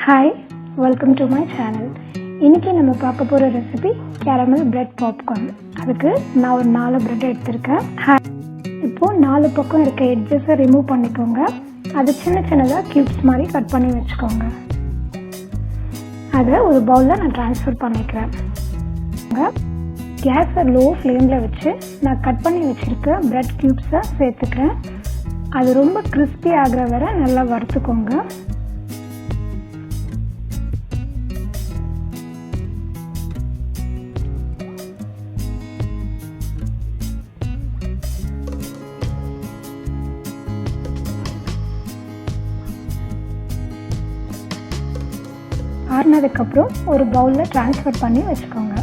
Hi, welcome to my channel. இன்னைக்கு நம்ம பார்க்க போற ரெசிபி caramel bread popcorn. அதுக்கு நான் ஒரு 4 பிரெட் எடுத்துர்க்கேன். இப்போ 4 பக்கம் இருக்க எட்ஜஸை ரிமூவ் பண்ணிக்கோங்க. அது சின்ன சின்னதா கியூப்ஸ் மாதிரி கட் பண்ணி வெச்சுக்கோங்க. அத ஒரு பவுல்ல நான் ட்ரான்ஸ்ஃபர் பண்ணிக்கிறேன். கேஸை லோ ஃப்ளேம்ல வச்சு நான் கட் பண்ணி வச்சிருக்க பிரெட் கியூப்ஸை சேர்த்துக்கிறேன். அது ரொம்ப கிறிஸ்பி ஆகுற வரை நல்லா வறுத்துக்கோங்க. ஆறுனதுக்கப்புறம் ஒரு பவுலில் ட்ரான்ஸ்ஃபர் பண்ணி வச்சுக்கோங்க.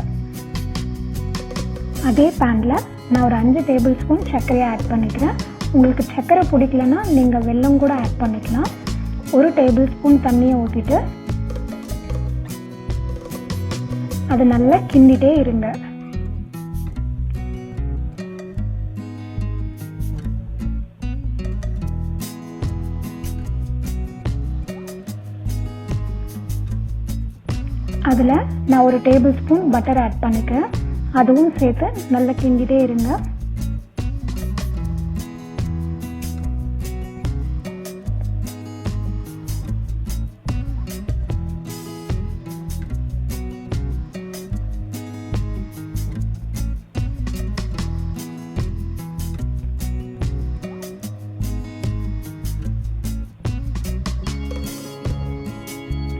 அதே பேனில் நான் ஒரு 5 டேபிள் ஸ்பூன் சர்க்கரையை ஆட் பண்ணிக்கிறேன். உங்களுக்கு சர்க்கரை பிடிக்கலன்னா நீங்கள் வெல்லம் கூட ஆட் பண்ணிக்கலாம். 1 டேபிள் ஸ்பூன் தண்ணியை ஊற்றிட்டு அது நல்லா கிண்டிகிட்டே இருங்க. அதில் நான் 1 டேபிள் ஸ்பூன் பட்டர் ஆட் பண்ணிக்கிறேன். அதுவும் சேர்த்து நல்லா கிண்டிகிட்டே இருங்க.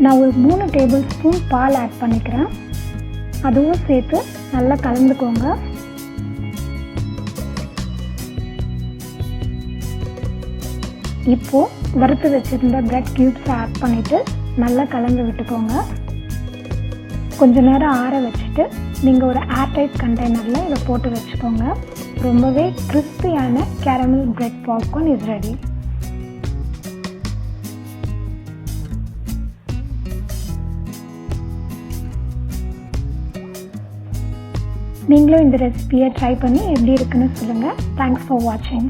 நான் ஒரு 3 டேபிள் ஸ்பூன் பால் ஆட் பண்ணிக்கிறேன். அதுவும் சேர்த்து நல்லா கலந்துக்கோங்க. இப்போ வறுத்து வச்சிருந்த பிரெட் கியூப்ஸ் ஆட் பண்ணிட்டு நல்லா கலந்து விட்டுக்கோங்க. கொஞ்ச நேரம் ஆற வச்சுட்டு நீங்கள் ஒரு ஏர்டைட் கண்டெய்னரில் இதை போட்டு வச்சுக்கோங்க. ரொம்பவே கிறிஸ்பியான caramel bread popcorn is ready. நீங்களும் இந்த ரெசிபியை ட்ரை பண்ணி எப்படி இருக்குன்னு சொல்லுங்கள். தேங்க்ஸ் ஃபார் வாட்சிங்.